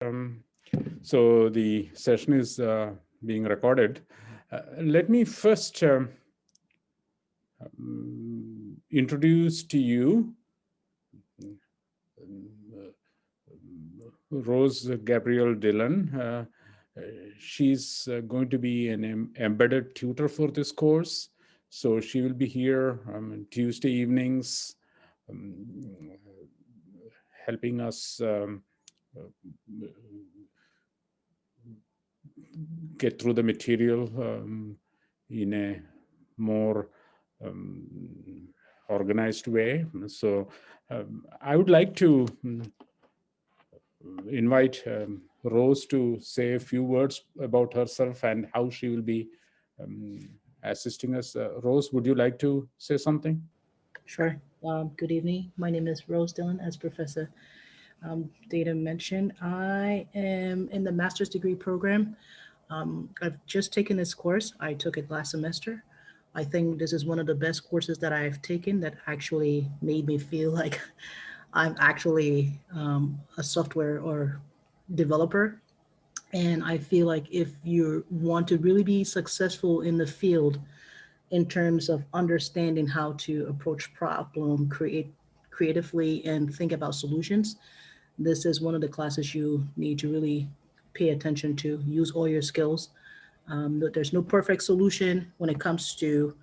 Um, so the session is being recorded. Let me first introduce to you Rose Gabrielle Dillon. She's going to be an embedded tutor for this course. So she will be here Tuesday evenings, helping us get through the material in a more organized way. So I would like to invite Rose to say a few words about herself and how she will be assisting us. Rose, would you like to say something? Sure. Good evening. My name is Rose Dillon. As Professor Data mentioned, I am in the master's degree program. I've just taken this course. I took it last semester. I think this is one of the best courses that I've taken that actually made me feel like I'm actually a software or developer. And I feel like if you want to really be successful in the field, in terms of understanding how to approach problem, create creatively, and think about solutions, this is one of the classes you need to really pay attention to. Use all your skills. There's no perfect solution when it comes to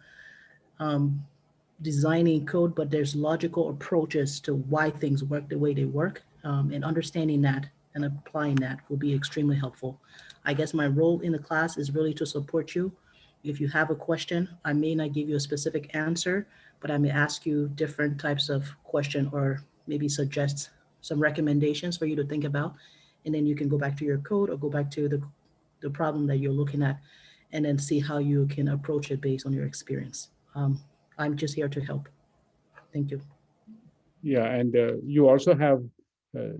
designing code, but there's logical approaches to why things work the way they work, and understanding that and applying that will be extremely helpful. I guess my role in the class is really to support you. If you have a question, I may not give you a specific answer, but I may ask you different types of question or maybe suggest some recommendations for you to think about. And then you can go back to your code or go back to the problem that you're looking at and then see how you can approach it based on your experience. I'm just here to help. Thank you. Yeah, and you also have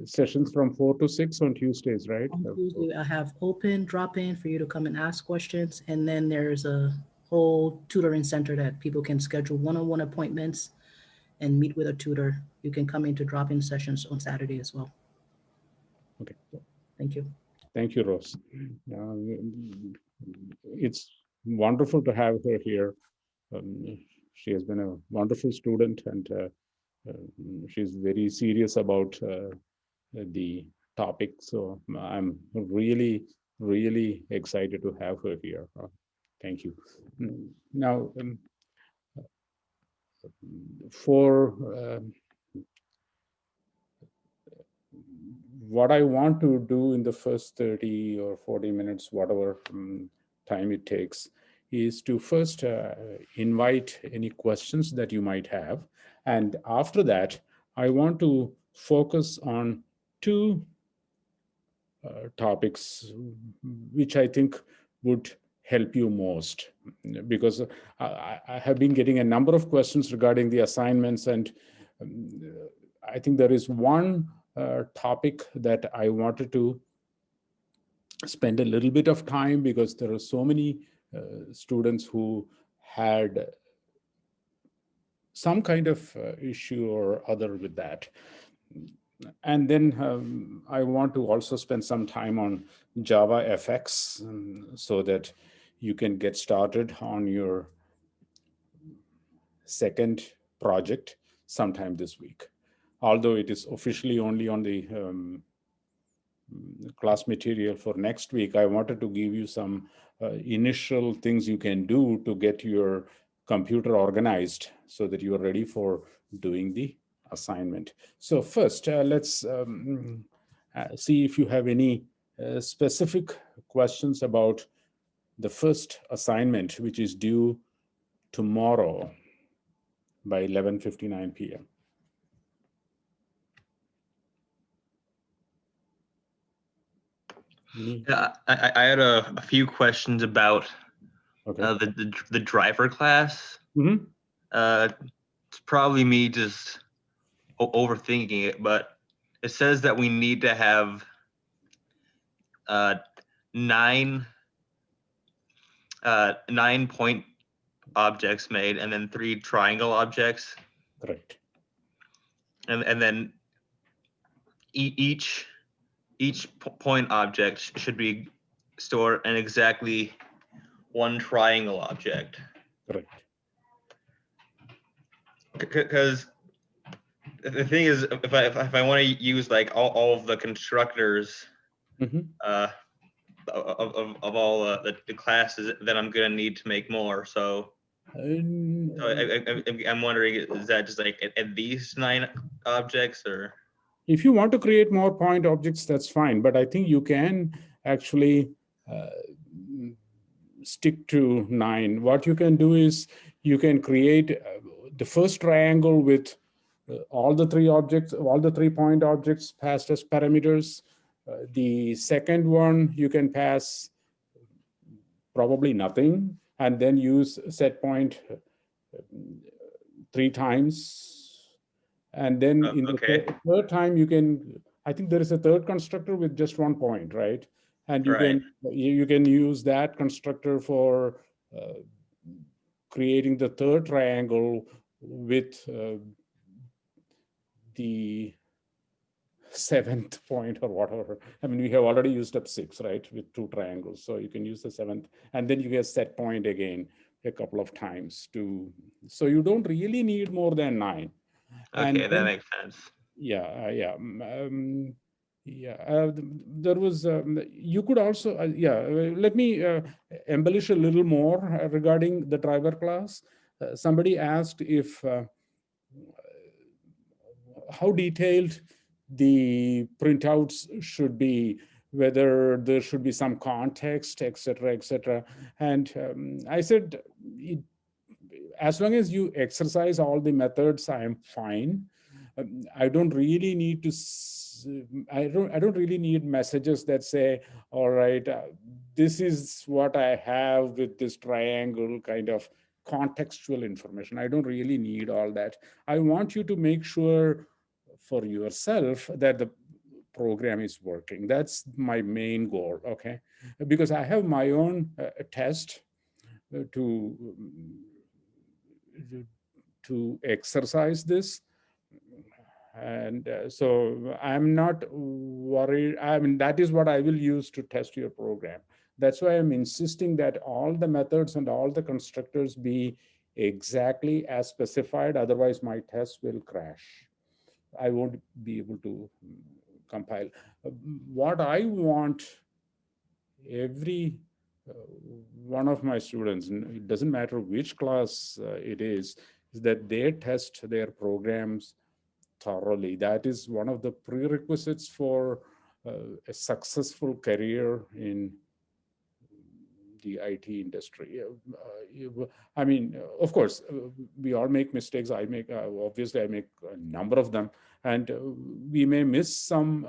sessions from 4 to 6 on Tuesdays, right? On Tuesday, I have open drop in for you to come and ask questions. And then there's a whole tutoring center that people can schedule one on one appointments and meet with a tutor. You can come into drop in sessions on Saturday as well. Okay. Thank you. Thank you, Rose. It's wonderful to have her here. She has been a wonderful student, and she's very serious about the topic. So I'm really, really excited to have her here. Thank you. Now, for what I want to do in the first 30 or 40 minutes, whatever time it takes, is to first invite any questions that you might have. And after that, I want to focus on two topics which I think would help you most, because I have been getting a number of questions regarding the assignments, and I think there is one topic that I wanted to spend a little bit of time, because there are so many students who had some kind of issue or other with that. And then I want to also spend some time on Java FX, so that you can get started on your second project sometime this week. Although it is officially only on the class material for next week, I wanted to give you some initial things you can do to get your computer organized so that you are ready for doing the assignment. So first, let's see if you have any specific questions about the first assignment, which is due tomorrow by 11:59 p.m. Yeah, I had a few questions about the driver class. Mm-hmm. It's probably me just overthinking it, but it says that we need to have 9 point objects made, and then 3 triangle objects. Correct. And then each each point object should be stored in exactly one triangle object. Correct. Because the thing is, if I want to use like all of the constructors of all the classes, then I'm gonna need to make more. So I'm wondering, is that just like at these 9 objects, or? If you want to create more point objects, that's fine. But I think you can actually stick to 9. What you can do is you can create the first triangle with all the 3 objects, all the 3 point objects passed as parameters. The second one, you can pass probably nothing, and then use set point 3 times. And then in the third time, you can, I think there is a third constructor with just 1 point, right? And you can use that constructor for creating the third triangle with the 7th point or whatever. I mean, we have already used up 6, right, with 2 triangles. So you can use the 7th, and then you get set point again a couple of times to, so you don't really need more than 9. Okay, that makes sense. Yeah, there was, you could also, let me embellish a little more regarding the driver class. Somebody asked if, how detailed the printouts should be, whether there should be some context, et cetera. And I said, as long as you exercise all the methods, I am fine. I don't really need to. I don't really need messages that say, "All right, this is what I have with this triangle," kind of contextual information. I don't really need all that. I want you to make sure for yourself that the program is working. That's my main goal. Okay, because I have my own test to exercise this. And so I'm not worried. I mean, that is what I will use to test your program. That's why I'm insisting that all the methods and all the constructors be exactly as specified. Otherwise, my test will crash. I won't be able to compile. What I want every one of my students, it doesn't matter which class it is that they test their programs thoroughly. That is one of the prerequisites for a successful career in the IT industry. I mean, of course, we all make mistakes. I make, obviously, I make a number of them, and we may miss some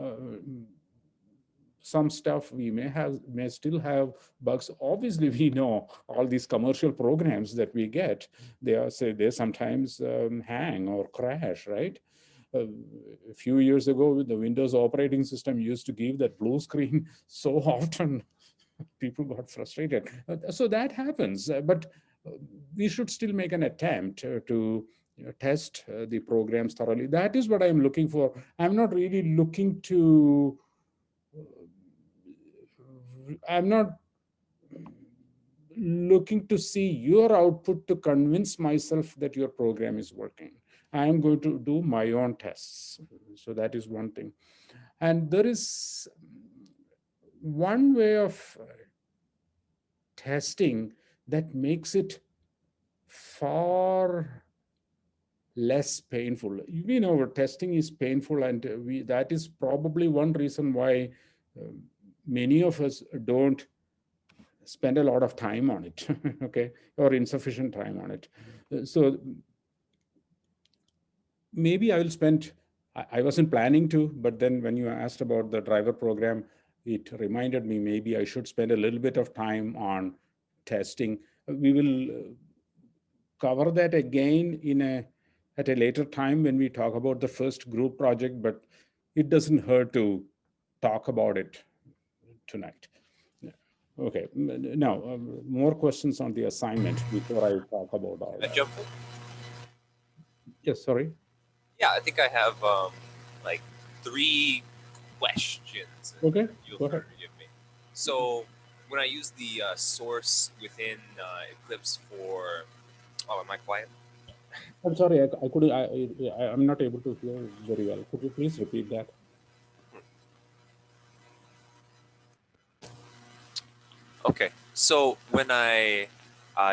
stuff. We may still have bugs. Obviously, we know all these commercial programs that we get, they sometimes hang or crash, right? A few years ago, the Windows operating system used to give that blue screen so often, people got frustrated. So that happens, but we should still make an attempt to test the programs thoroughly. That is what I'm looking for. I'm not really looking to, I'm not looking to see your output to convince myself that your program is working. I am going to do my own tests. So that is one thing. And there is one way of testing that makes it far less painful. You know, testing is painful, and that is probably one reason why many of us don't spend a lot of time on it, okay, or insufficient time on it. So maybe I will spend, I wasn't planning to, but then when you asked about the driver program, it reminded me maybe I should spend a little bit of time on testing. We will cover that again at a later time when we talk about the first group project, but it doesn't hurt to talk about it tonight. Okay, now more questions on the assignment before I talk about all that. Jump in? Yes, sorry. Yeah, I think I have like 3 questions. Okay, You'll go ahead. forgive me. So when I use the source within Eclipse for, oh, am I quiet? I'm sorry, I couldn't. I'm not able to hear very well. Could you please repeat that? Okay, so when I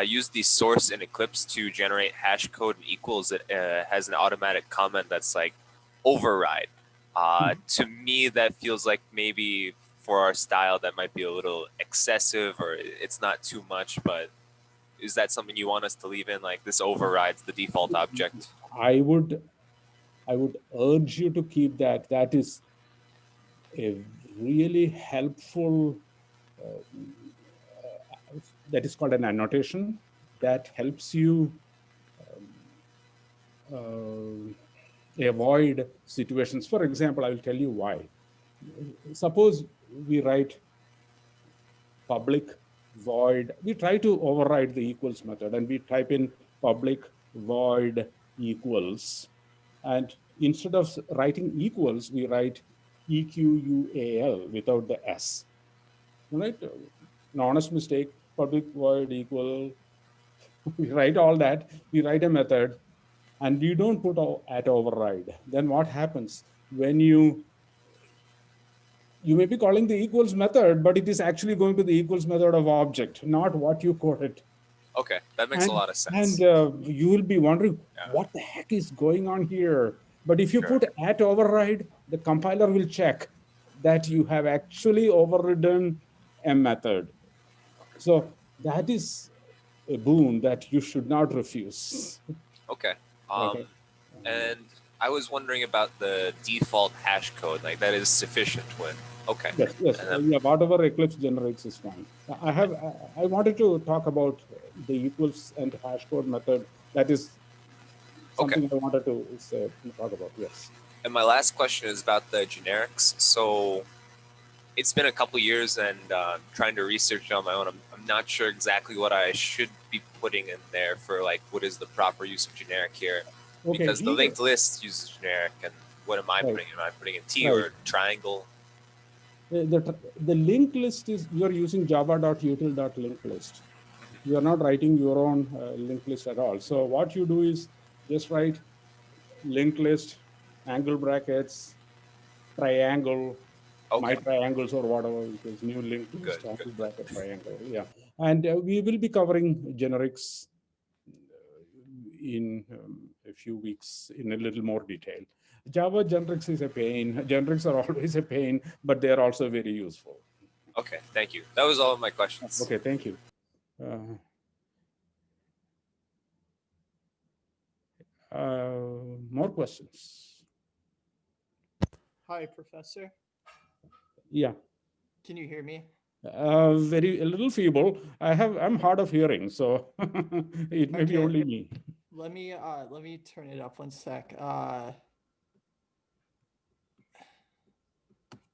use the source in Eclipse to generate hash code and equals, it has an automatic comment that's like override. To me, that feels like maybe for our style that might be a little excessive, or it's not too much. But is that something you want us to leave in? Like this overrides the default object. I would urge you to keep that. That is a really helpful. That is called an annotation that helps you avoid situations. For example, I will tell you why. Suppose we write public void. We try to override the equals method and we type in public void equals. And instead of writing equals, we write EQUAL without the S. Right? An honest mistake, public void equal. We write all that. We write a method and you don't put at override. Then what happens when you may be calling the equals method, but it is actually going to the equals method of object, not what you coded. Okay, that makes a And lot of sense. you will be wondering, Yeah. what the heck is going on here? But if you Sure. put at override, the compiler will check that you have actually overridden a method. So that is a boon that you should not refuse. Okay. Okay. And I was wondering about the default hash code, like that is sufficient with. Okay. Yes, yes, And then, yeah. Whatever Eclipse generates is fine. I wanted to talk about the equals and hash code method. That is okay. something I wanted to talk about. Yes. And my last question is about the generics. So it's been a couple years and trying to research it on my own. I'm not sure exactly what I should be putting in there for like what is the proper use of generic here, Okay. because the Here, linked list uses generic, and what am I right, putting in? Am I putting in T right. or triangle? The linked list is you are using java.util.linked list. You are not writing your own linked list at all. So what you do is just write linked list, angle brackets, triangle, my Okay, triangles or whatever it is, new linked good, list, good, angle good. bracket, triangle. Yeah. And we will be covering generics in a few weeks in a little more detail. Java generics is a pain. Generics are always a pain, but they are also very useful. Okay, thank you. That was all of my questions. Okay, thank you. More questions? Hi, Professor. Yeah. Can you hear me? A little feeble. I'm hard of hearing, so it may be Okay. only me. Let me turn it up one sec.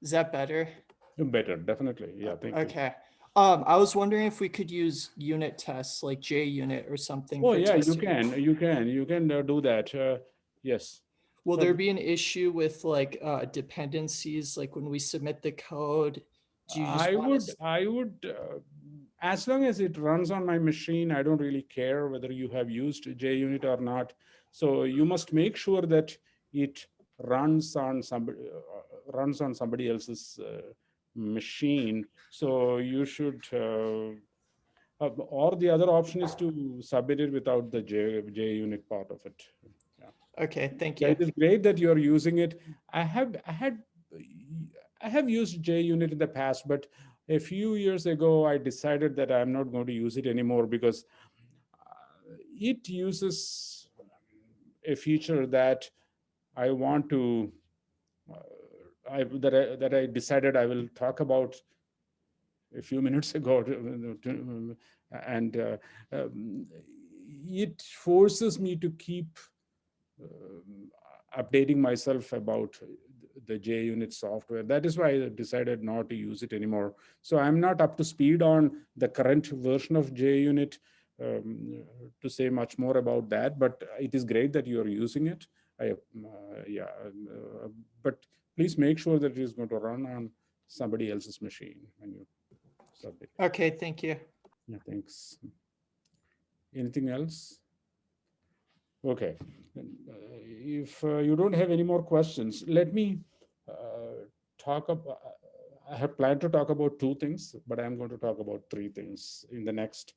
Is that better? Better, definitely. Yeah, thank you. Okay. I was wondering if we could use unit tests like JUnit or something Oh for yeah, testing. you can do that. Yes. Will there be an issue with like dependencies, like when we submit the code? Do you just I would, as long as it runs on my machine, I don't really care whether you have used JUnit or not. So you must make sure that it runs on somebody else's machine. So you should, or the other option is to submit it without the JUnit part of it. Yeah. Okay, thank Yeah, you. it is great that you're using it. I have used JUnit in the past, but a few years ago, I decided that I'm not going to use it anymore because it uses a feature that I want to, that I decided I will talk about a few minutes ago, and it forces me to keep updating myself about the JUnit software. That is why I decided not to use it anymore. So I'm not up to speed on the current version of JUnit to say much more about that, but it is great that you're using it. But please make sure that it is going to run on somebody else's machine when you submit. Okay, thank you. Yeah, thanks. Anything else? Okay. If you don't have any more questions, let me talk about. I have planned to talk about two things, but I'm going to talk about three things in the next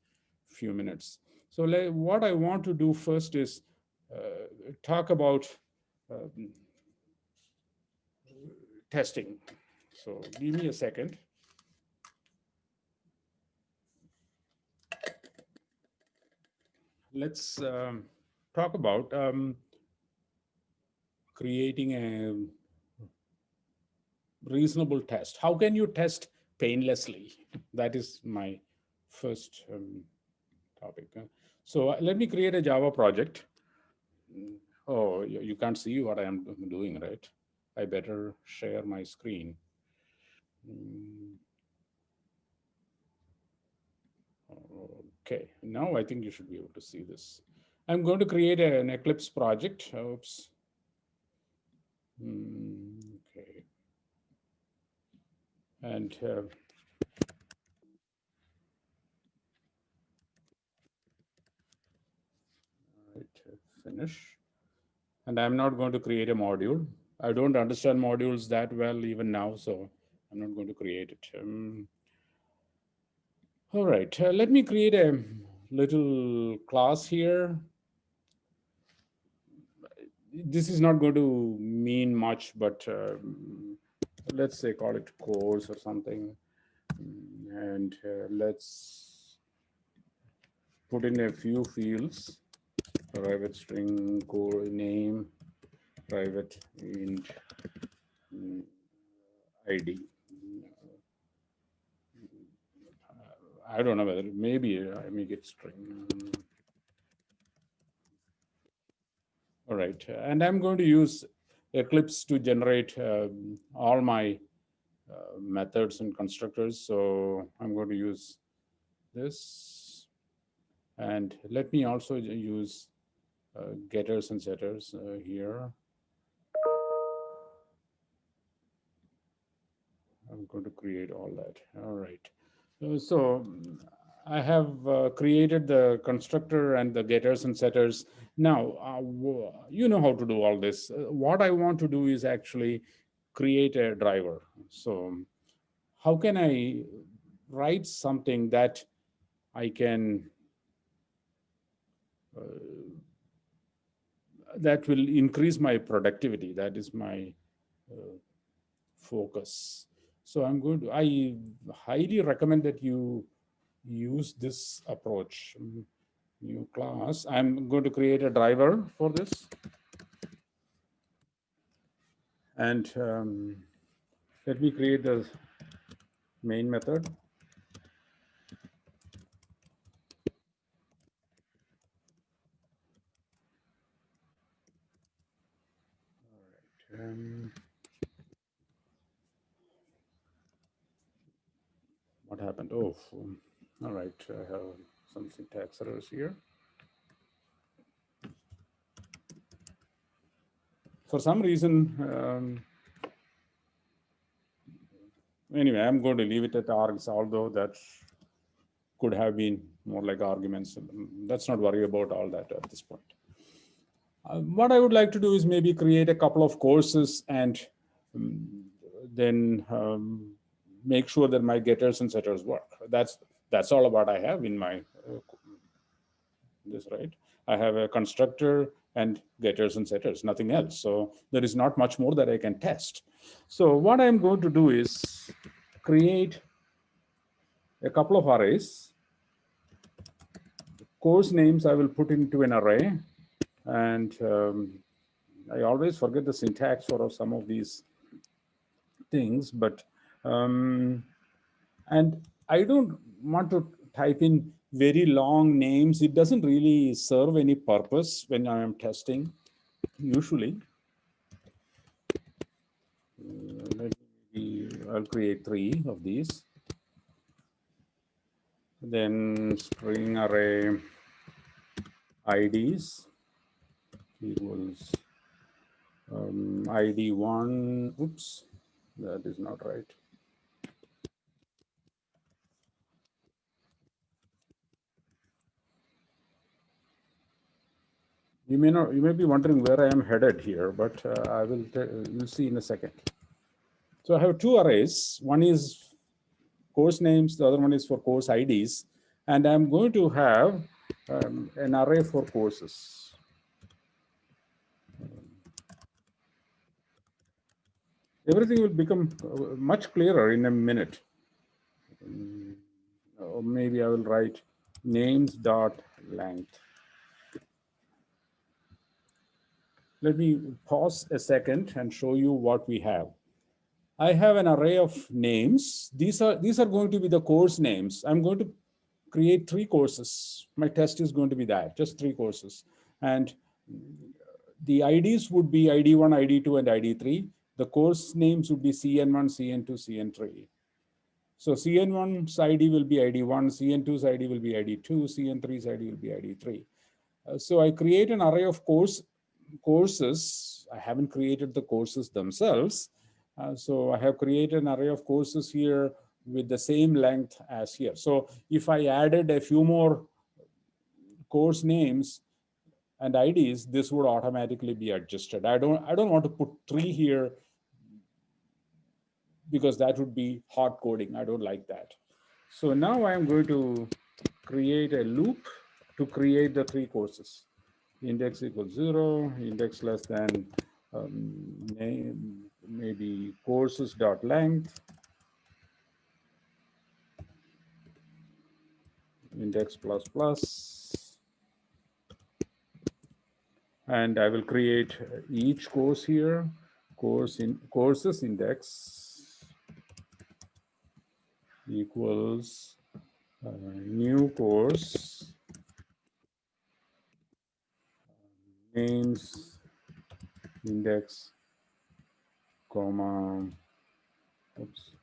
few minutes. So what I want to do first is talk about testing. So give me a second. Let's talk about creating a reasonable test. How can you test painlessly? That is my first topic. So let me create a Java project. Oh, you can't see what I am doing, right? I better share my screen. Okay, now I think you should be able to see this. I'm going to create an Eclipse project. Oops. Okay. And finish. And I'm not going to create a module. I don't understand modules that well even now, so I'm not going to create it. All right, let me create a little class here. This is not going to mean much, but let's say call it course or something. And let's put in a few fields: private string, core name, private int ID. I don't know whether maybe I make it string. All right, and I'm going to use Eclipse to generate all my methods and constructors. So I'm going to use this, and let me also use getters and setters here. I'm going to create all that. All right. So I have created the constructor and the getters and setters. Now, you know how to do all this. What I want to do is actually create a driver. So how can I write something that I can, that will increase my productivity? That is my focus. So I highly recommend that you use this approach. New class. I'm going to create a driver for this. And let me create the main method. All right. What happened? Oh, all right. I have some syntax errors here. For some reason, anyway, I'm going to leave it at args, although that could have been more like arguments. Let's not worry about all that at this point. What I would like to do is maybe create a couple of courses and then make sure that my getters and setters work. That's all about I have in my this, right? I have a constructor and getters and setters, nothing else. So there is not much more that I can test. So what I'm going to do is create a couple of arrays. Course names I will put into an array, and I always forget the syntax for some of these things, but and I don't want to type in very long names. It doesn't really serve any purpose when I am testing, usually. I'll create 3 of these. Then string array IDs equals ID1, oops, that is not right. You may be wondering where I am headed here, but you'll see in a second. So I have two arrays. One is course names, the other one is for course IDs. And I'm going to have an array for courses. Everything will become much clearer in a minute. Or maybe I will write names.length. Let me pause a second and show you what we have. I have an array of names. These are going to be the course names. I'm going to create 3 courses. My test is going to be that, just 3 courses. And the IDs would be ID1, ID2, and ID3. The course names would be CN1, CN2, CN3. So CN1's ID will be ID1, CN2's ID will be ID2, CN3's ID will be ID3. So I create an array of courses. I haven't created the courses themselves. So I have created an array of courses here with the same length as here. So if I added a few more course names and IDs, this would automatically be adjusted. I don't want to put 3 here because that would be hard coding. I don't like that. So now I'm going to create a loop to create the 3 courses. Index equals 0, index less than name, maybe courses.length, index plus plus, and I will create each course here, courses index equals new course names index comma oops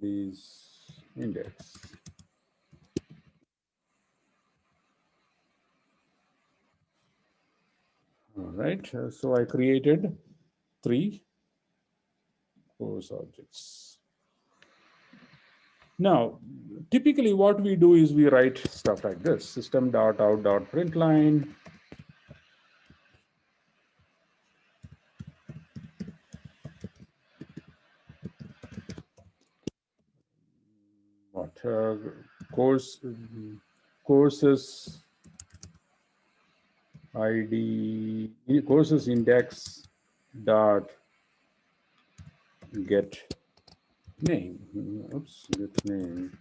IDs index. All right, so I created 3 course objects. Now, typically what we do is we write stuff like this, system.out.println. What courses ID courses index dot get name. Oops, get name.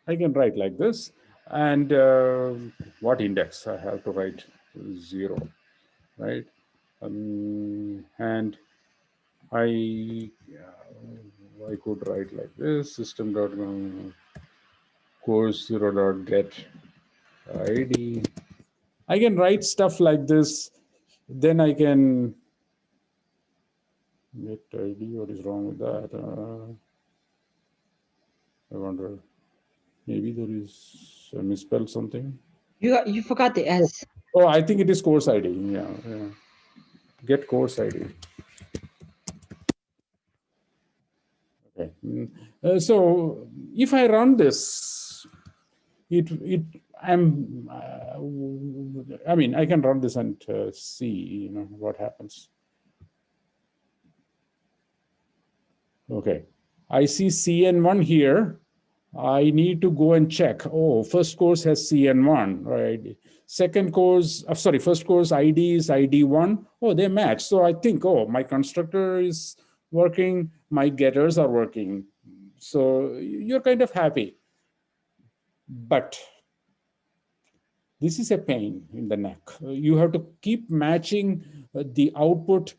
I can write like this, and what index? I have to write 0, right? And I could write like this: system dot course 0 dot get ID. I can write stuff like this. Then I can get ID. What is wrong with that? I wonder. Maybe there is I misspelled something. You forgot the S. Oh, I think it is course ID. Yeah. Get course ID. Okay. So if I run this, I mean, I can run this and see, what happens. Okay, I see CN1 here. I need to go and check. Oh, first course has CN1, right? Second course, first course ID is ID1. Oh, they match. So I think, oh, my constructor is working, my getters are working. So you're kind of happy. But this is a pain in the neck. You have to keep matching the output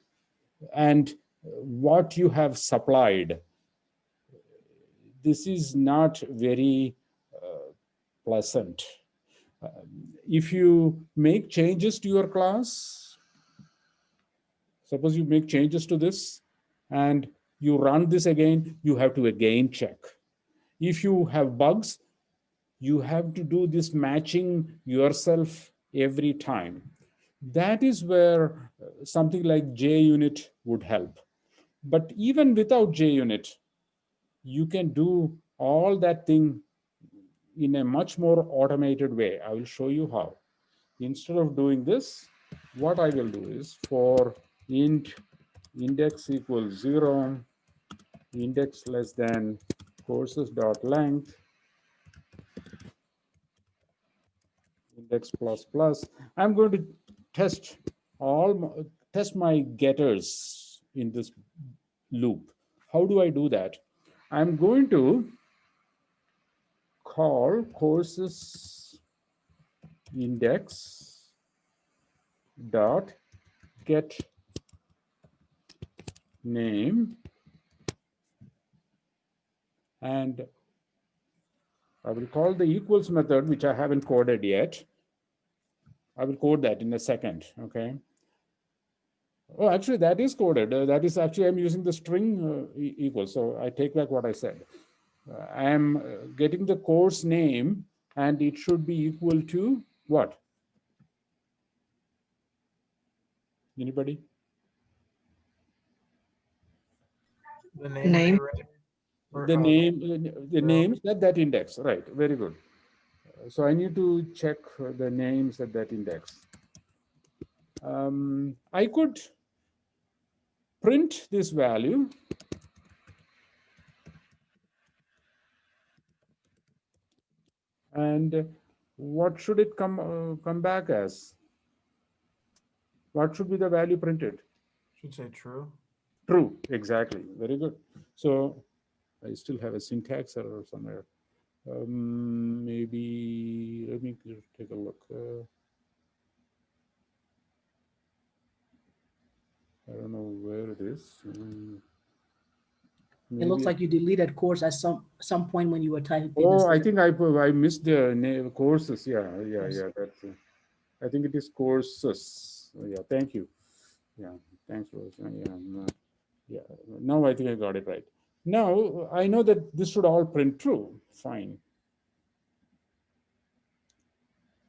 and what you have supplied. This is not very pleasant. If you make changes to your class, suppose you make changes to this and you run this again, you have to again check. If you have bugs, you have to do this matching yourself every time. That is where something like JUnit would help. But even without JUnit, you can do all that thing in a much more automated way. I will show you how. Instead of doing this, what I will do is for int index equals 0, index less than courses dot length, index plus plus. I'm going to test test my getters in this loop. How do I do that? I'm going to call courses index dot get name, and I will call the equals method, which I haven't coded yet. I will code that in a second, okay? Oh, actually, that is coded. That is actually, I'm using the string equals. So I take back what I said. I am getting the course name, and it should be equal to what? Anybody? The name. Name. Array, or, The name, the row. names at that index, right? Very good. So I need to check the names at that index. I could print this value. And what should it come back as? What should be the value printed? Should say true. True, exactly. Very good. So I still have a syntax error somewhere. Maybe let me take a look. I don't know where it is. It looks Maybe. like you deleted course at some point when you were typing Oh, I this. think I missed the name courses. Yeah. That's. I think it is courses. Yeah. Thank you. Yeah. Thanks, Rose. Yeah. Now I think I got it right. Now I know that this should all print true. Fine.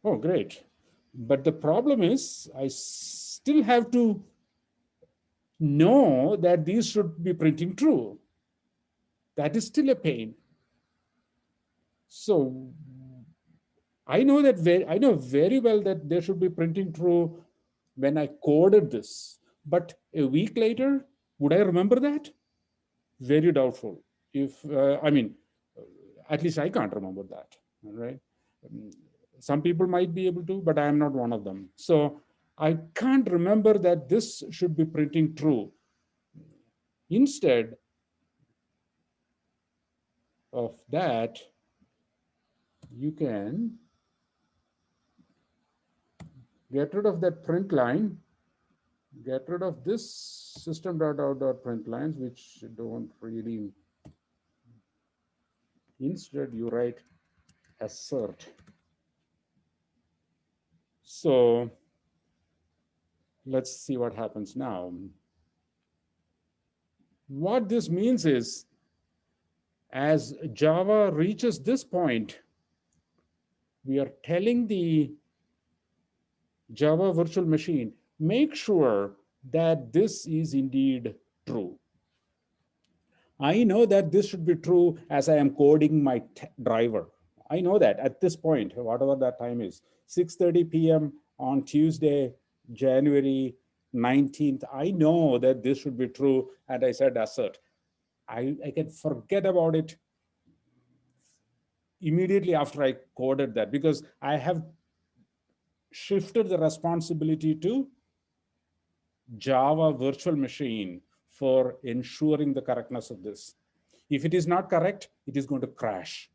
Oh, great. But the problem is I still have to know that these should be printing true. That is still a pain. So I know very well that they should be printing true when I coded this. But a week later, would I remember that? Very doubtful. If I mean, at least I can't remember that. Right? Some people might be able to, but I am not one of them. So I can't remember that this should be printing true. Instead of that, you can get rid of that print line, get rid of this system.out.print lines, which don't really. Instead, you write assert. So let's see what happens now. What this means is, as Java reaches this point, we are telling the Java virtual machine, make sure that this is indeed true. I know that this should be true as I am coding my driver. I know that at this point, whatever that time is, 6:30 p.m. on Tuesday, January 19th, I know that this should be true, and I said assert. I can forget about it immediately after I coded that, because I have shifted the responsibility to Java virtual machine for ensuring the correctness of this. If it is not correct, it is going to crash,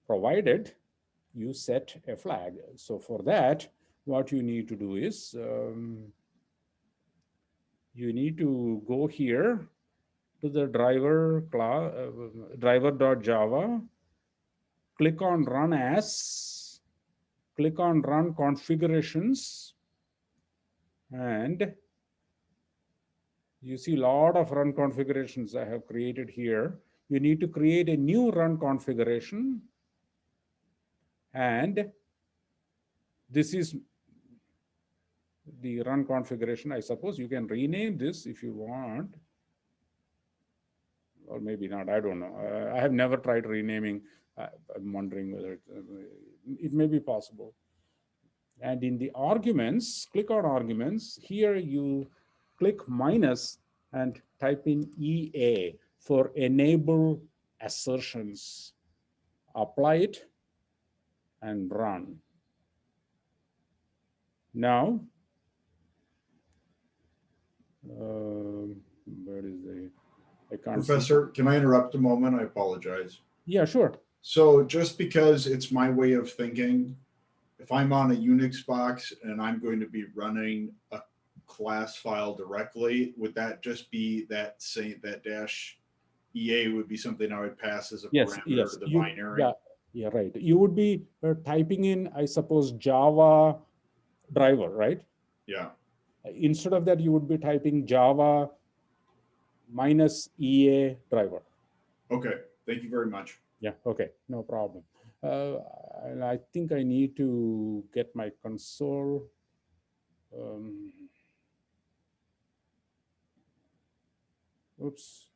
provided you set a flag. So for that, what you need to do is you need to go here to the driver class, driver.java, click on run as, click on run configurations, and you see a lot of run configurations I have created here. You need to create a new run configuration, and this is the run configuration. I suppose you can rename this if you want, or maybe not, I don't know. I have never tried renaming. I'm wondering whether it may be possible. And in the arguments, click on arguments. Here you click minus and type in EA for enable assertions. Apply it and run. Now, where is the, I can't see. Professor, can I interrupt a moment? I apologize. Yeah, sure. So just because it's my way of thinking, if I'm on a Unix box and I'm going to be running a class file directly, would that just be that dash EA would be something I would pass as a parameter to the binary? Yeah, right. You would be typing in, I suppose, Java driver, right? Yeah. Instead of that, you would be typing Java minus EA driver. Okay, thank you very much. Yeah, okay, no problem. And I think I need to get my console. Oops,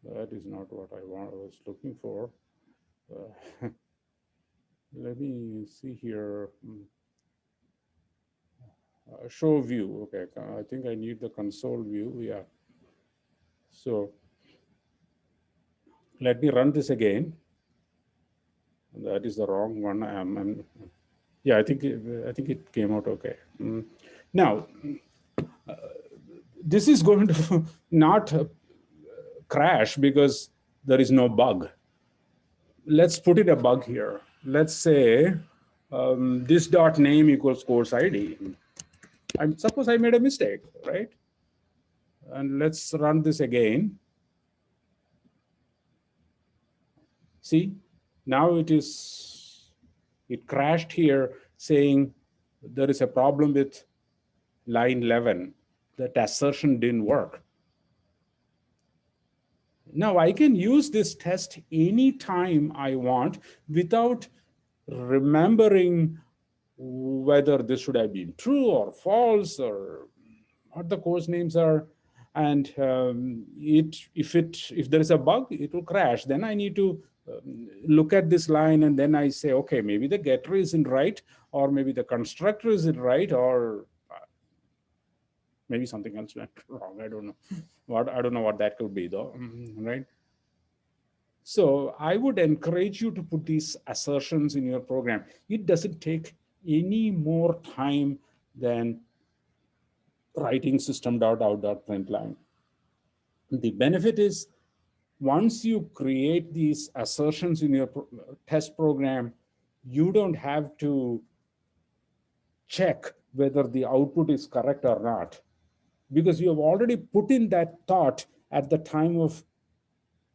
that is not what I was looking for. Let me see here. Show view. Okay, I think I need the console view. Yeah. So let me run this again. That is the wrong one. Yeah, I think it came out okay. Now, this is going to not crash because there is no bug. Let's put it a bug here. Let's say this dot name equals course ID. Suppose I made a mistake, right? And let's run this again. See, now it crashed here saying there is a problem with line 11. That assertion didn't work. Now I can use this test anytime I want without remembering whether this should have been true or false or what the course names are. And if there is a bug, it will crash. Then I need to look at this line and then I say, okay, maybe the getter isn't right, or maybe the constructor isn't right, or maybe something else went wrong. I don't know. I don't know what that could be though, right? So I would encourage you to put these assertions in your program. It doesn't take any more time than writing system.out.println. The benefit is once you create these assertions in your test program, you don't have to check whether the output is correct or not, because you have already put in that thought at the time of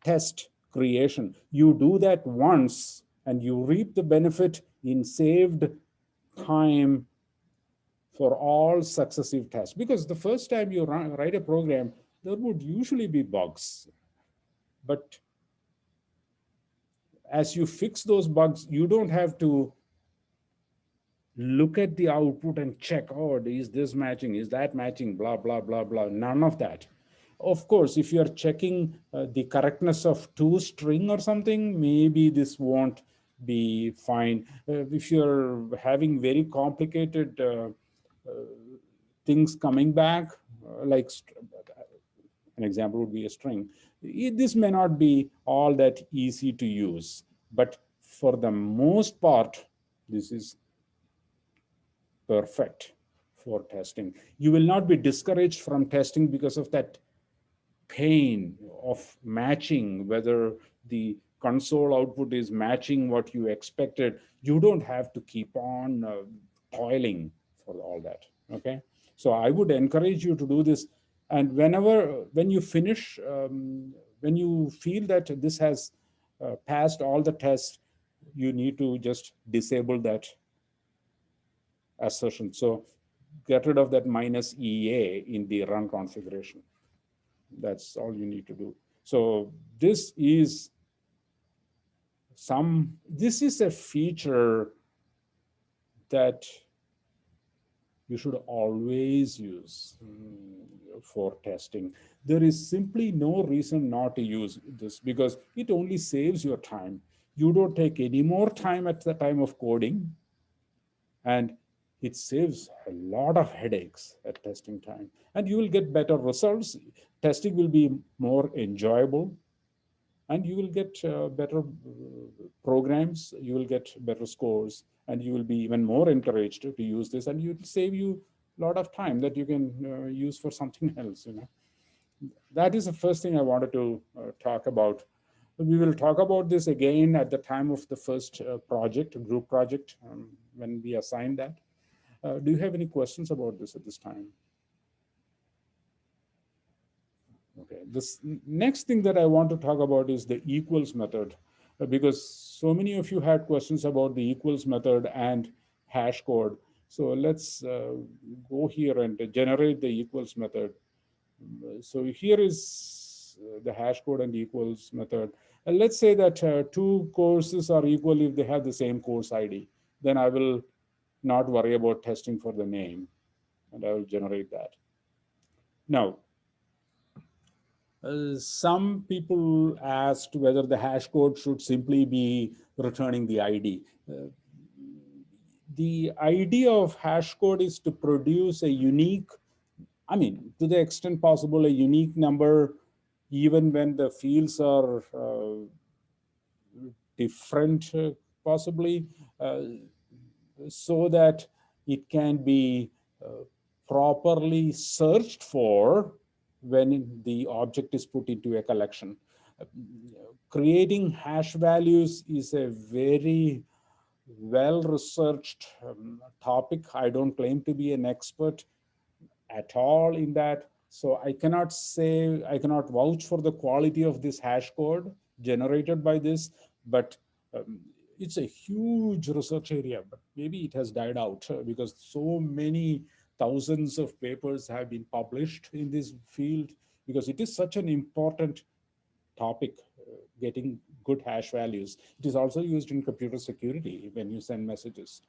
test creation. You do that once and you reap the benefit in saved time for all successive tests. Because the first time you write a program, there would usually be bugs. But as you fix those bugs, you don't have to look at the output and check, oh, is this matching? Is that matching? Blah, blah, blah, blah. None of that. Of course, if you're checking the correctness of toString or something, maybe this won't be fine. If you're having very complicated things coming back, like an example would be a string, this may not be all that easy to use. But for the most part, this is perfect for testing. You will not be discouraged from testing because of that pain of matching, whether the console output is matching what you expected. You don't have to keep on toiling for all that, okay? So I would encourage you to do this. And when you finish, when you feel that this has passed all the tests, you need to just disable that assertion. So get rid of that minus EA in the run configuration. That's all you need to do. So this is a feature that you should always use for testing. There is simply no reason not to use this because it only saves your time. You don't take any more time at the time of coding, and it saves a lot of headaches at testing time, and you will get better results. Testing will be more enjoyable, and you will get better programs, you will get better scores, and you will be even more encouraged to use this, and it will save you a lot of time that you can use for something else. That is the first thing I wanted to talk about. We will talk about this again at the time of the first group project, when we assign that. Do you have any questions about this at this time? Okay, this next thing that I want to talk about is the equals method, because so many of you had questions about the equals method and hash code. So let's go here and generate the equals method. So here is the hash code and equals method. And let's say that two courses are equal if they have the same course ID. Then I will not worry about testing for the name, and I will generate that. Now, some people asked whether the hash code should simply be returning the ID. The idea of hash code is to produce a unique, to the extent possible, a unique number, even when the fields are different, possibly, so that it can be properly searched for when the object is put into a collection. Creating hash values is a very well-researched topic. I don't claim to be an expert at all in that. So I cannot vouch for the quality of this hash code generated by this, but it's a huge research area, but maybe it has died out because so many thousands of papers have been published in this field, because it is such an important topic, getting good hash values. It is also used in computer security when you send messages.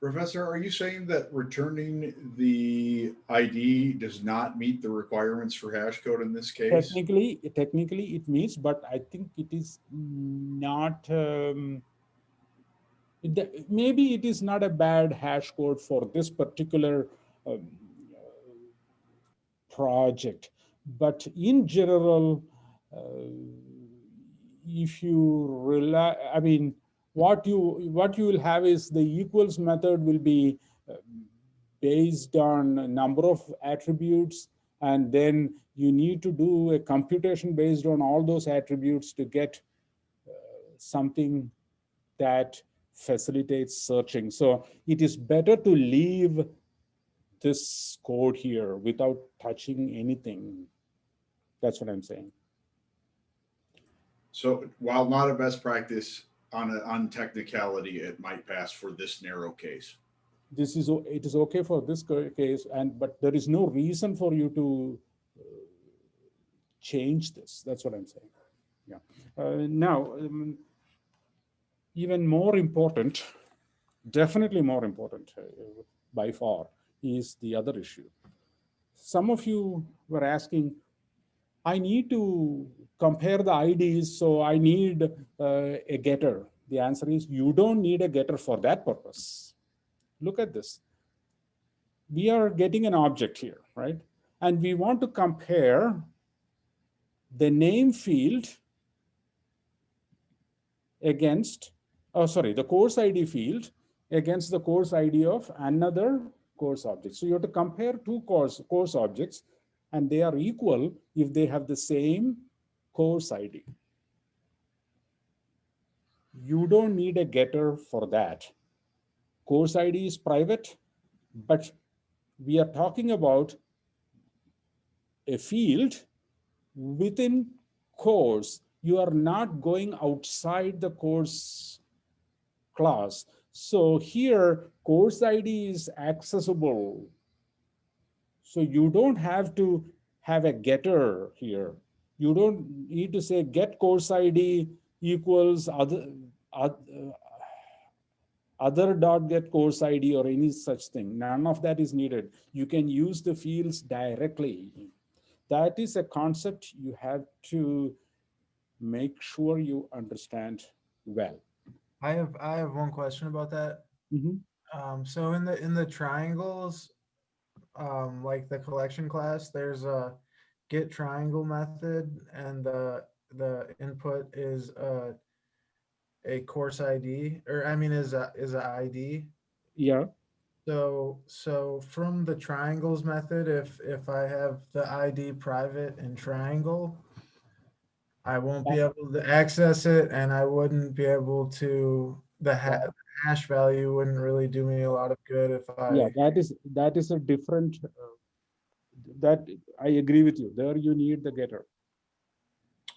Professor, are you saying that returning the ID does not meet the requirements for hash code in this case? Technically it meets, but I think it is not, maybe it is not a bad hash code for this particular project. But in general, if you rely, what you will have is the equals method will be based on a number of attributes, and then you need to do a computation based on all those attributes to get something that facilitates searching. So it is better to leave this code here without touching anything. That's what I'm saying. So while not a best practice on technicality, it might pass for this narrow case. It is okay for this case, but there is no reason for you to change this. That's what I'm saying. Yeah. Now, even more important, definitely more important by far, is the other issue. Some of you were asking, I need to compare the IDs, so I need a getter. The answer is you don't need a getter for that purpose. Look at this. We are getting an object here, right? And we want to compare the name field against, the course ID field against the course ID of another course object. So you have to compare two course objects, and they are equal if they have the same course ID. You don't need a getter for that. Course ID is private, but we are talking about a field within course. You are not going outside the course class. So here, course ID is accessible. So you don't have to have a getter here. You don't need to say get course ID equals other dot get course ID or any such thing. None of that is needed. You can use the fields directly. That is a concept you have to make sure you understand well. I have one question about that. So in the triangles, like the collection class, there's a get triangle method, and the input is a course ID, or I mean is a ID. Yeah. So from the triangles method, if I have the ID private in triangle, I won't be able to access it, and I wouldn't be able to the hash value wouldn't really do me a lot of good if Yeah, I. that is a different. That I agree with you. There you need the getter.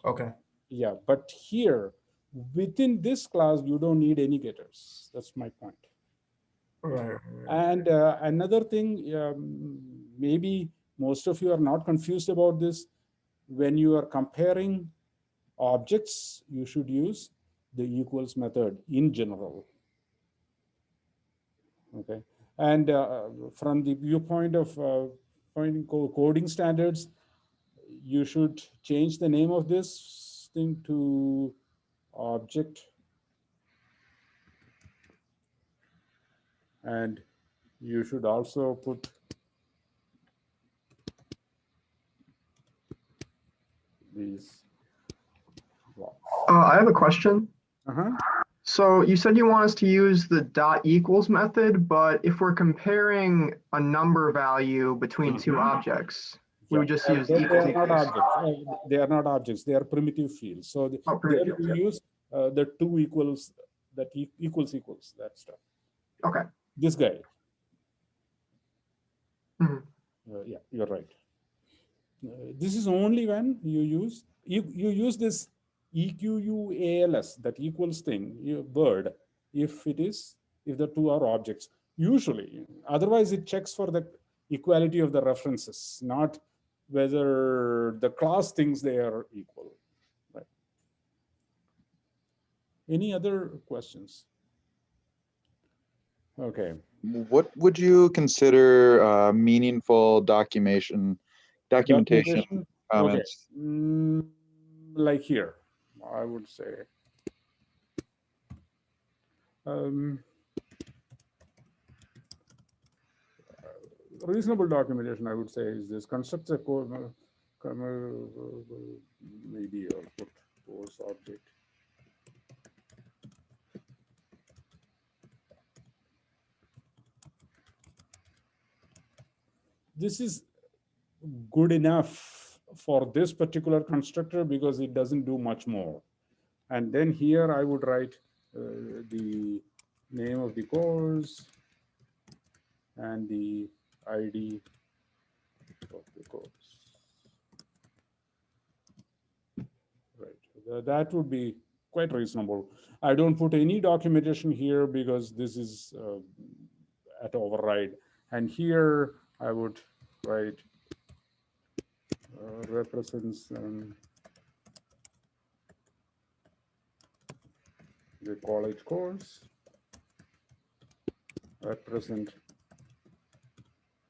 Okay. Yeah, but here within this class you don't need any getters. That's my point. Right. And another thing, maybe most of you are not confused about this. When you are comparing objects, you should use the equals method in general. Okay, and from the viewpoint of coding standards, you should change the name of this thing to object, and you should also put these blocks. I have a question. Uh-huh. So you said you want us to use the dot equals method, but if we're comparing a number value between two objects, we would just use They equals are not equals. objects. They are not objects. They are primitive fields. So there you use the two equals, that equals that stuff. Okay. This guy. Mm-hmm. Yeah, you're right. This is only when you use this EQUALS, that equals thing, word, if the two are objects. Usually, otherwise it checks for the equality of the references, not whether the class thinks they are equal. Right. Any other questions? Okay. What would you consider meaningful documentation comments? Okay. Like here, I would say. Reasonable documentation, I would say, is this: constructs a code, maybe I'll put course object. This is good enough for this particular constructor because it doesn't do much more. And then here I would write the name of the course and the ID of the course. Right, that would be quite reasonable. I don't put any documentation here because this is at override. And here I would write represents the college course, represent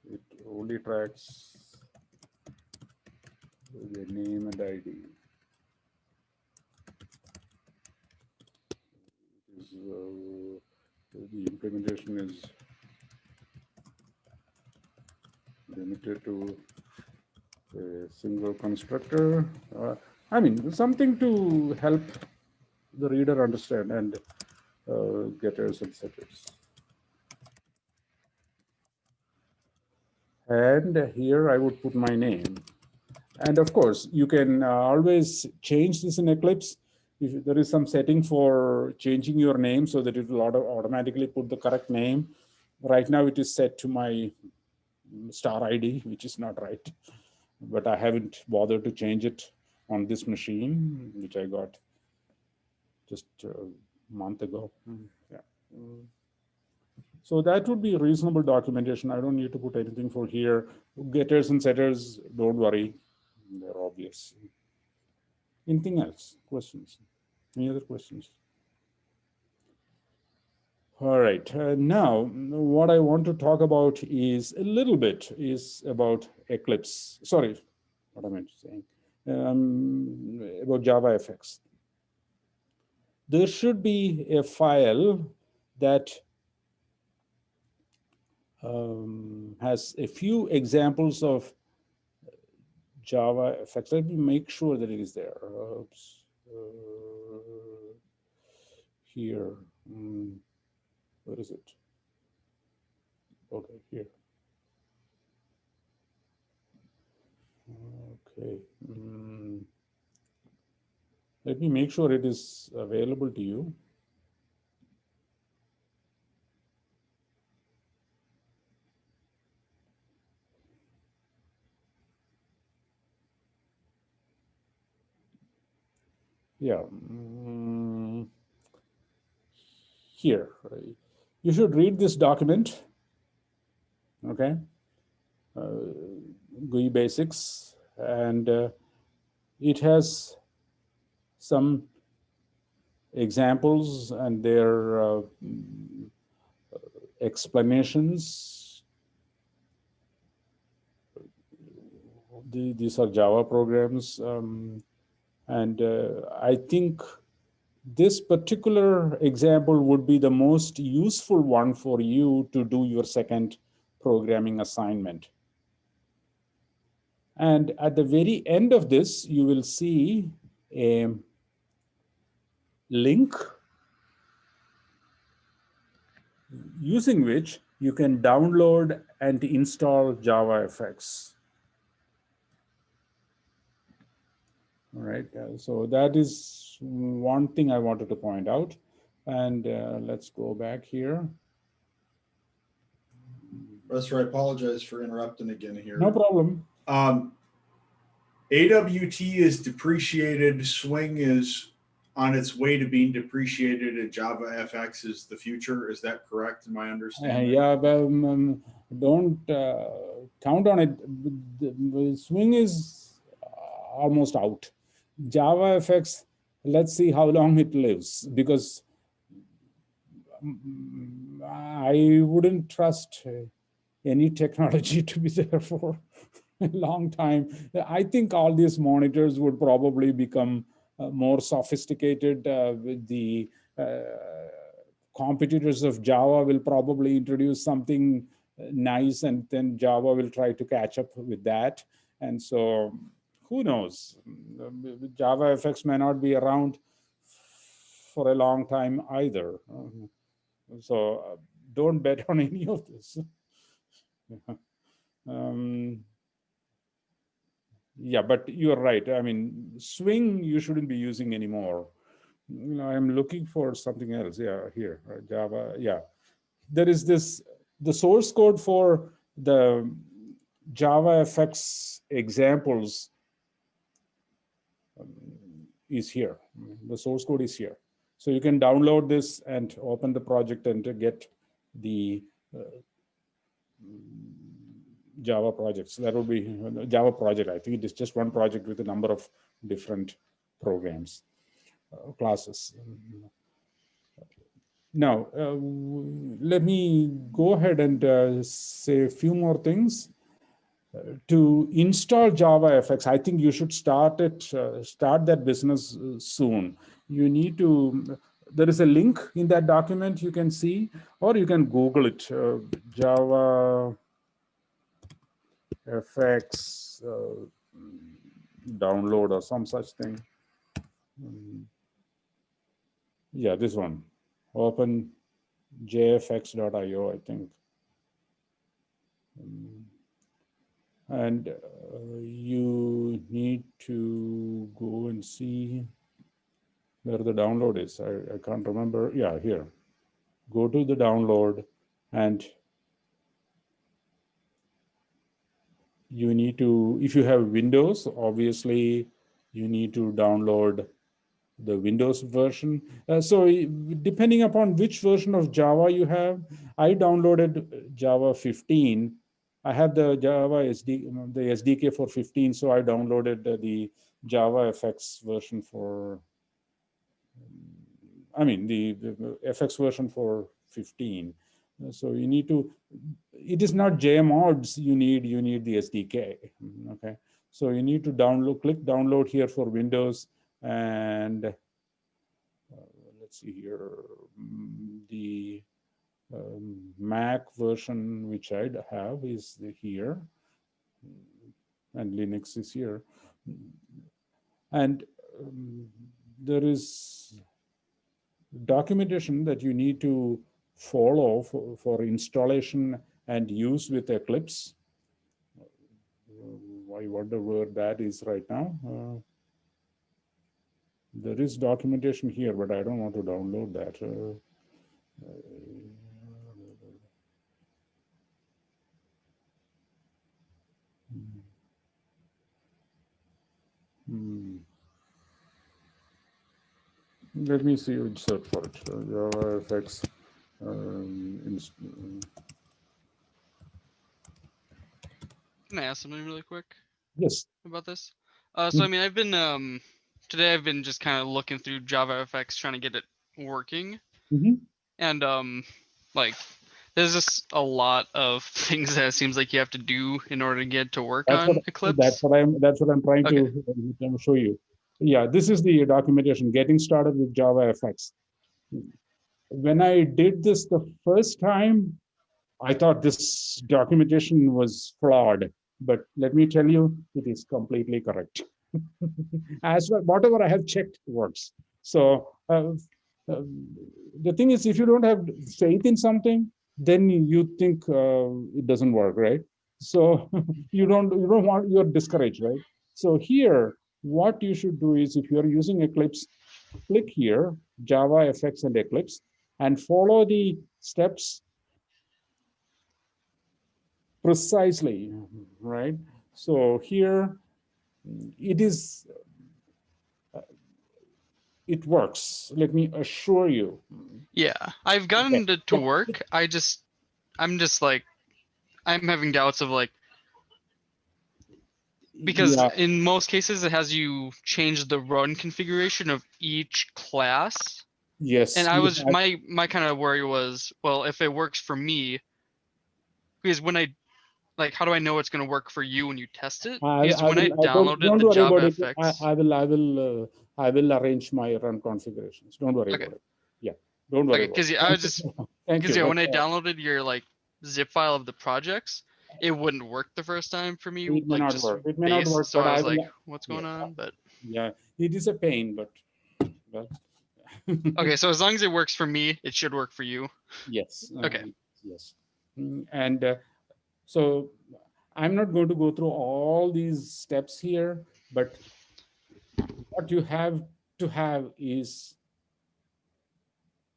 it only tracks the name and ID. The implementation is limited to a single constructor. I mean, something to help the reader understand, and getters and setters. And here I would put my name. And of course, you can always change this in Eclipse. If there is some setting for changing your name so that it will automatically put the correct name. Right now it is set to my star ID, which is not right. But I haven't bothered to change it on this machine, which I got just a month ago. Yeah. So that would be reasonable documentation. I don't need to put anything for here. Getters and setters, don't worry. They're obvious. Anything else? Questions? Any other questions? All right. Now, what I want to talk about is a little bit is about Eclipse. Sorry, what am I saying? About JavaFX. There should be a file that has a few examples of JavaFX. Let me make sure that it is there. Oops. Here. Where is it? Okay, here. Okay. Let me make sure it is available to you. Yeah. Here. You should read this document. Okay. GUI basics. And it has some examples and their explanations. These are Java programs. And I think this particular example would be the most useful one for you to do your second programming assignment. And at the very end of this, you will see a link using which you can download and install JavaFX. All right, so that is one thing I wanted to point out. And let's go back here. Professor, I apologize for interrupting again here. No problem. AWT is depreciated. Swing is on its way to being depreciated, and JavaFX is the future. Is that correct in my understanding? Yeah, but don't count on it. The Swing is almost out. JavaFX, let's see how long it lives, because I wouldn't trust any technology to be there for a long time. I think all these monitors would probably become more sophisticated. With the competitors of Java will probably introduce something nice, and then Java will try to catch up with that. And so who knows? JavaFX may not be around for a long time either. So don't bet on any of this. Yeah, but you're right. I mean, Swing you shouldn't be using anymore. You know, I'm looking for something else. Yeah, here, Java. Yeah, there is this, the source code for the JavaFX examples is here. The source code is here. So you can download this and open the project and get the Java projects. That will be Java project. I think it is just one project with a number of different programs, classes. Now, let me go ahead and say a few more things. To install JavaFX, I think you should start that business soon. You need to, there is a link in that document you can see, or you can Google it, JavaFX download or some such thing. Yeah, this one, open jfx.io, I think. And you need to go and see where the download is. I can't remember. Yeah, here. Go to the download, and you need to, if you have Windows, obviously you need to download the Windows version. So depending upon which version of Java you have, I downloaded Java 15. I have the Java the SDK for 15, so I downloaded the JavaFX version for, I mean, the FX version for 15. So you need to, it is not JMods you need the SDK, okay? So you need to download, click download here for Windows, and let's see here, the Mac version which I have is here, and Linux is here. And there is documentation that you need to follow for installation and use with Eclipse. I wonder where that is right now. There is documentation here, but I don't want to download that. Let me see, search for it. JavaFX. Can I ask something really quick? Yes. About this? So I mean, I've been today I've been just kind of looking through JavaFX trying to get it working. And like there's just a lot of things that it seems like you have to do in order to get to work on Eclipse. That's what I'm trying to show you. Yeah, this is the documentation, getting started with JavaFX. When I did this the first time, I thought this documentation was flawed, but let me tell you, it is completely correct. As well, whatever I have checked works. So the thing is, if you don't have faith in something, then you think it doesn't work, right? So you're discouraged, right? So here, what you should do is, if you're using Eclipse, click here, JavaFX and Eclipse, and follow the steps precisely, right? So here, it works. Let me assure you. Yeah, I've gotten it to work. I'm just like, I'm having doubts of like, because in most cases it has you change the run configuration of each class. Yes. And I was, my kind of worry was, well, if it works for me, because when I, like, how do I know it's going to work for you when you test it? Because when I downloaded the JavaFX, I will arrange my run configurations. Don't worry about it. Yeah, don't worry. Okay, because I was just, because yeah, when I downloaded your like zip file of the projects, it wouldn't work the first time for me. It may like not just work. It may base, not work. so But I was like, what's going on? But yeah, it is a pain, but well. Okay, so as long as it works for me, it should work for you. Yes. Okay. Yes. And so I'm not going to go through all these steps here, but what you have to have is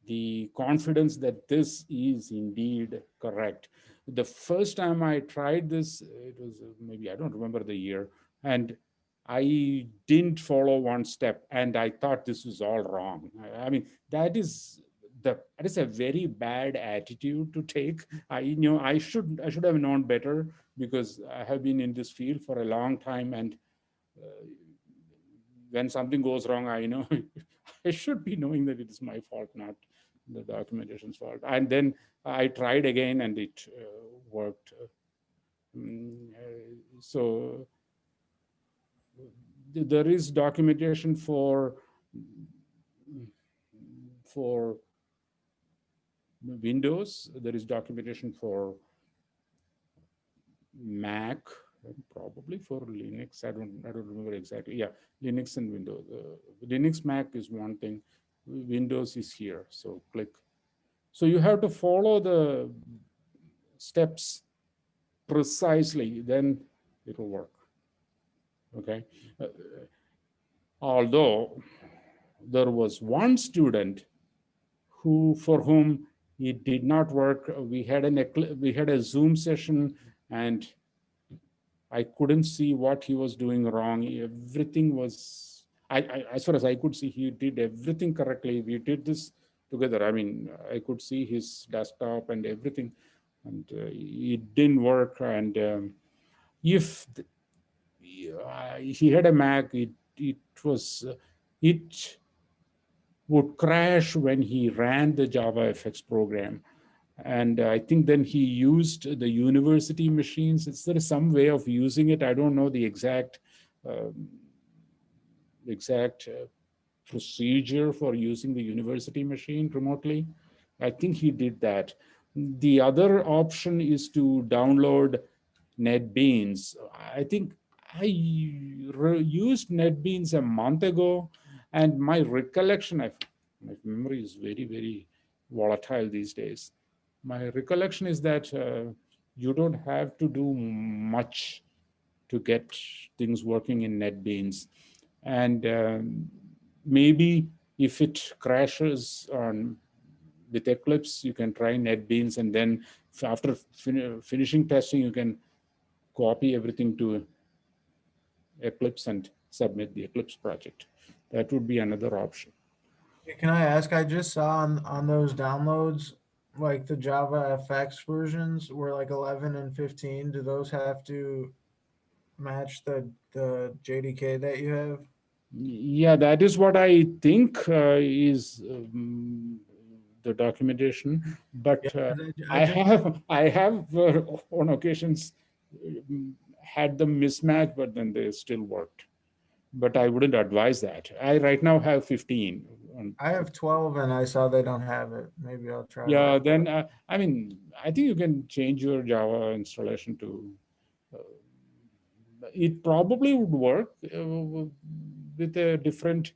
the confidence that this is indeed correct. The first time I tried this, it was maybe, I don't remember the year, and I didn't follow one step, and I thought this was all wrong. I mean, that is a very bad attitude to take. I should have known better, because I have been in this field for a long time, and when something goes wrong, I know I should be knowing that it is my fault, not the documentation's fault. And then I tried again, and it worked. So there is documentation for Windows. There is documentation for Mac, probably for Linux. I don't remember exactly. Yeah, Linux and Windows. Linux Mac is one thing. Windows is here. So click. So you have to follow the steps precisely, then it will work. Okay. Although there was one student for whom it did not work. We had a Zoom session, and I couldn't see what he was doing wrong. Everything was, as far as I could see, he did everything correctly. We did this together. I mean, I could see his desktop and everything, and it didn't work. And if he had a Mac, it would crash when he ran the JavaFX program. And I think then he used the university machines. There is some way of using it. I don't know the exact procedure for using the university machine remotely. I think he did that. The other option is to download NetBeans. I think I used NetBeans a month ago, and my recollection, my memory is very, very volatile these days. My recollection is that you don't have to do much to get things working in NetBeans. And maybe if it crashes on with Eclipse, you can try NetBeans, and then after finishing testing, you can copy everything to Eclipse and submit the Eclipse project. That would be another option. Can I ask, I just saw on those downloads, like the Java FX versions were like 11 and 15. Do those have to match the JDK that you have? Yeah, that is what I think is the documentation. But I have on occasions had them mismatch, but then they still worked. But I wouldn't advise that. I right now have 15. I have 12 and I saw they don't have it. Maybe I'll try. Yeah, then I mean, I think you can change your Java installation to, it probably would work with a different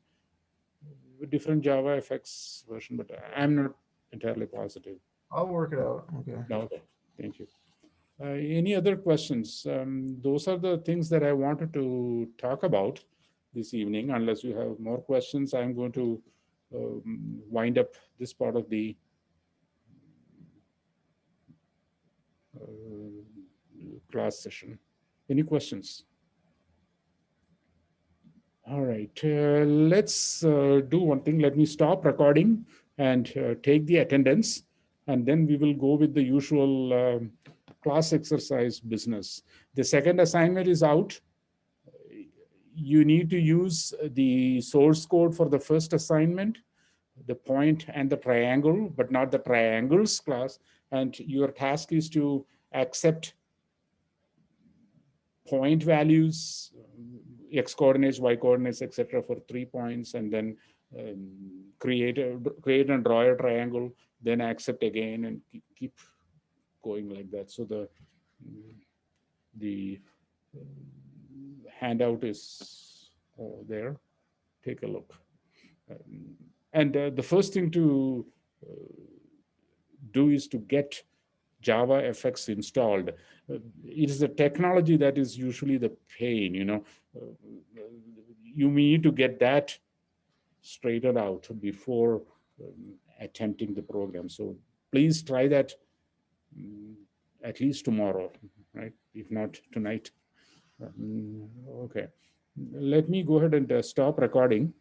JavaFX version, but I'm not entirely positive. I'll work it out. Okay. Okay, thank you. Any other questions? Those are the things that I wanted to talk about this evening. Unless you have more questions, I'm going to wind up this part of the class session. Any questions? All right, let's do one thing. Let me stop recording and take the attendance, and then we will go with the usual class exercise business. The second assignment is out. You need to use the source code for the first assignment, the point and the triangle, but not the triangles class. And your task is to accept point values, x coordinates, y coordinates, etc., for 3 points, and then create and draw a triangle, then accept again, and keep going like that. So the handout is there. Take a look. And the first thing to do is to get JavaFX installed. It is the technology that is usually the pain, you know. You need to get that straightened out before attempting the program. So please try that at least tomorrow, right? If not tonight. Okay. Let me go ahead and stop recording.